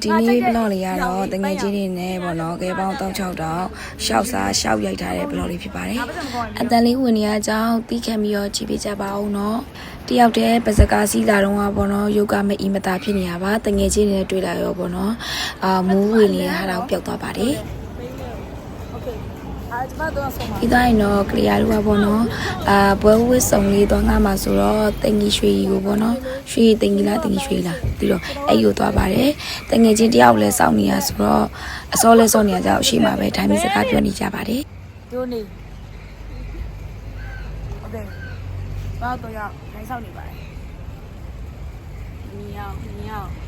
ဒီနေ့ဘလော့လေးကတော့တငယ်ချင်းတွေနဲ့ပေါ့နော်ကဲပေါင်း36တောင်ရှောက်စားရှောက်ရိုက်ထားတဲ့ဘလော့လေးဖြစ်ပါတယ်အတန်လေးဝင်နေရကြောင်းတီးခံပြီးတော့ကြည့်ပေးကြပါဦးနော်တယောက်တည်းပစကားစီးလာတော့ပေါ့နော်ယုတ်ကမအီမတာဖြစ်နေရပါတငယ်ချင်းတွေနဲ့တွေ့လာရောပေါ့နော်မူးဝင်နေဟာတော့ပျောက်သွားပါတယ်ဒီတိုင်းတော့ကလျာတို့ကပေါ့နော်ဘွဲဝစ်စုံလေးတော့ငါမှာဆိုတော့တင်ကြီးရွှေကြီးကိုပေါ့နော်ရွှေတင်ကြီးလားတင်ကြီးရွှေလားပြီးတော့အဲ့ကိုသွားပါတယ်တငယ်ချင်းတယောက်လဲစောင့်နေရဆိုတော့အစောလဲစောင့်နေရကြအောင်အရှိမှာပဲထိုင်ပြီးစကားပြောနေကြပါတယ်ဒိုနေโอเคဘာတော့ရောက်ထိုင်ဆောင်နေပါတယ်မြောင်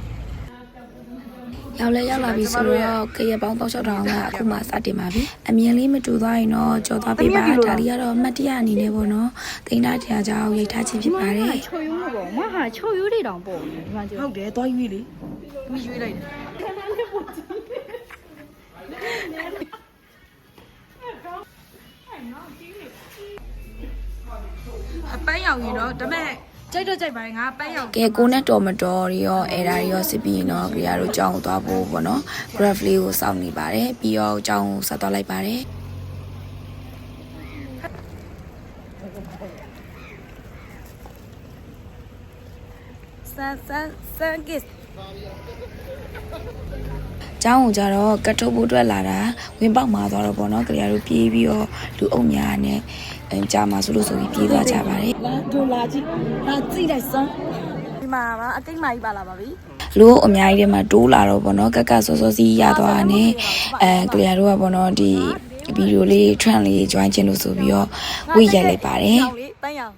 ရောက်လဲရောက်လာပြီဆိုတော့ကရပေါင်း36တောင်ကအခုမှစတင်ပါပြီအမြင်လေးမတူသွားရင်တော့ကြော်သွားပေးပါဒါလေးကတော့မှတ်တရအနေနဲ့ပေါ့နော်တိန်သားတရားကြောင့်ရိုက်ထားခြင်းဖြစ်ပါတယ်ချိုရိုးလို့ပေါ့မဟာချိုရိုးတွေတောင်ပေါ့ဒီမှာဟုတ်တယ်သွားရွေးလေရွေးလိုက်တယ်အပန်းရောင်ရင်တော့ဒါမဲ့ကြိုက်တော့ကြိုက်ပါငါပန်းရောင်ကဲကိုနဲ့တော်မတော်ရောအဲ့ဒါရောစစ်ပြီးနော်ကြရတို့ကြောင်းသွားဖို့ပေါ့နော် graph လေးကိုစောင့်နေပါတယ်ပြီးတော့ကြောင်းကိုဆက်သွားလိုက်ပါတယ်ဆန်ကစ်ကျောင်းကိုကြတော့ကတ်ထုတ်ဖို့အတွက်လာတာဝင်ပေါက်မှာသွားတော့ပေါ့နော်ကြရတို့ပြေးပြီးတော့လူအုပ်များနဲ့ကြာမှာဆိုလို့ဆိုပြီးပြေးသွားကြပါတယ်လာကြည့်လိုက်စမ်းဒီမှာပါအကိတ်မကြီးပါလာပါပြီလူအများကြီးထဲမှာတိုးလာတော့ပေါ့နော်ကက်ကစောစောစီးရသွားတာနဲ့ကြရတို့ကပေါ့နော်ဒီဗီဒီယိုလေး trend လေး join ချင်လို့ဆိုပြီးတော့ဝေ့ရိုက်လိုက်ပါတယ်ပန်းရောင်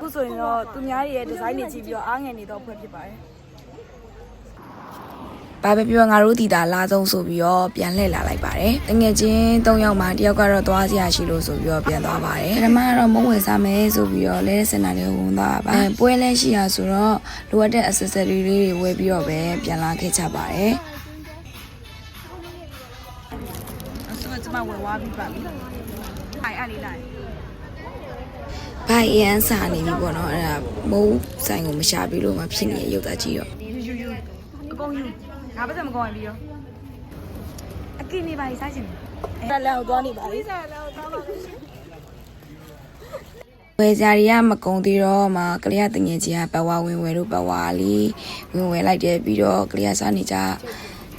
ခုဆိုရင်တော့သူများရဲ့ဒီဇိုင်းတွေကြည့်ပြီးတော့အားငယ်နေတော့ဖွဲ့ဖြစ်ပါတယ်ဘာပဲပြောငါတို့ဒီတာလာဆုံးဆိုပြီးတော့ပြန်လှည့်လာလိုက်ပါတယ်တငယ်ချင်း3ယောက်မှတယောက်ကတော့သွားစရာရှိလို့ဆိုပြီးတော့ပြန်သွားပါတယ်ပထမကတော့မုံဝယ်စားမယ်ဆိုပြီးတော့လဲစင်တာလေးဝင်သွားပါပွဲလဲရှိရဆိုတော့လိုအပ်တဲ့ accessory လေးတွေဝယ်ပြီးတော့ပဲပြန်လာခဲ့ကြပါတယ်ဆိုတော့ကျွန်မဝယ်သွားပြီးပါပြီအဲ့လေးလိုက်ဘိုင်အန်စာနေပြီပေါ့နော်အဲ့ဒါမုံဆိုင်ကိုမရှာပြီးလို့မှဖြစ်နေတဲ့ရုပ်သားကြီးတော့အကုန်ယူငါပတ်သက်မကောင်းရင်ပြီးရောအကိနေပါလိစားချင်တယ်ဆက်လက်ကိုသွားနေပါလိဆက်လက်ကိုသွားပါလို့ရှင်ဝယ်ကြရီကမကုံသေးတော့မှကလေးကတငယ်ချင်းကဘဝဝင်ဝယ်တို့ဘဝလေးဝင်ဝယ်လိုက်တယ်ပြီးတော့ကလေးကစားနေကြ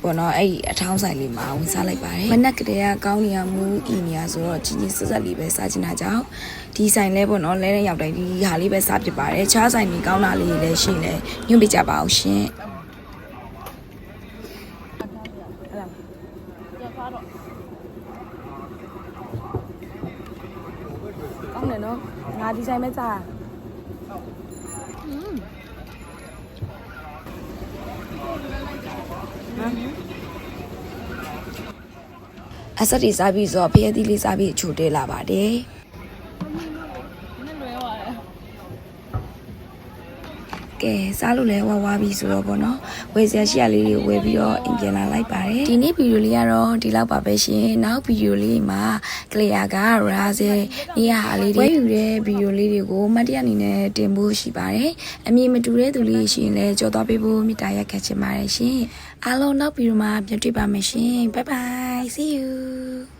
ပေါ့နော်အဲ့ဒီအထောင်းဆိုင်လေးမှာဝင်စားလိုက်ပါတယ်မနက်ကလေးကကောင်းနေရမူအီနေရဆိုတော့ချင်းချင်းဆက်ဆက်လေးပဲစားချင်တာကြောင့်ဒီဆိုင်လဲပေါ့နော်လဲတဲ့ရောက်တိုင်းဒီဟာလေးပဲစားဖြစ်ပါတယ်ခြားဆိုင်ကြီးကောင်းတာလေးတွေလည်းရှိနေညွှန်ပြကြပါအောင်ရှင်ကောင်းတယ်နော်ငါဒီဆိုင်မဲ့စားအဆက်တီစားပြီးဆိုတော့ဖျက်သီးလေးစားပြီးချိုတဲလာပါတယ်ကဲစားလို့လဲဝါပြီဆိုတော့ပေါ့နော်ဝယ်စရာရှိရလေးတွေဝယ်ပြီးတော့အင်ပြန်လာလိုက်ပါတယ်ဒီနေ့ဗီဒီယိုလေးကတော့ဒီလောက်ပါပဲရှင်နောက်ဗီဒီယိုလေးမှာကလျာကရာဇဲနေရာလေးတွေဝယ်ယူတဲ့ဗီဒီယိုလေးတွေကိုမှတ်တရအနေနဲ့တင်ဖို့ရှိပါတယ်အမြင်မတူတဲ့သူလေးရှိရင်လည်းကြော်သွားပေးဖို့မေတ္တာရက်ခတ်ချင်ပါတယ်ရှင်အားလုံးနောက်ဗီဒီယိုမှာပြန်တွေ့ပါမယ်ရှင် bye bye see you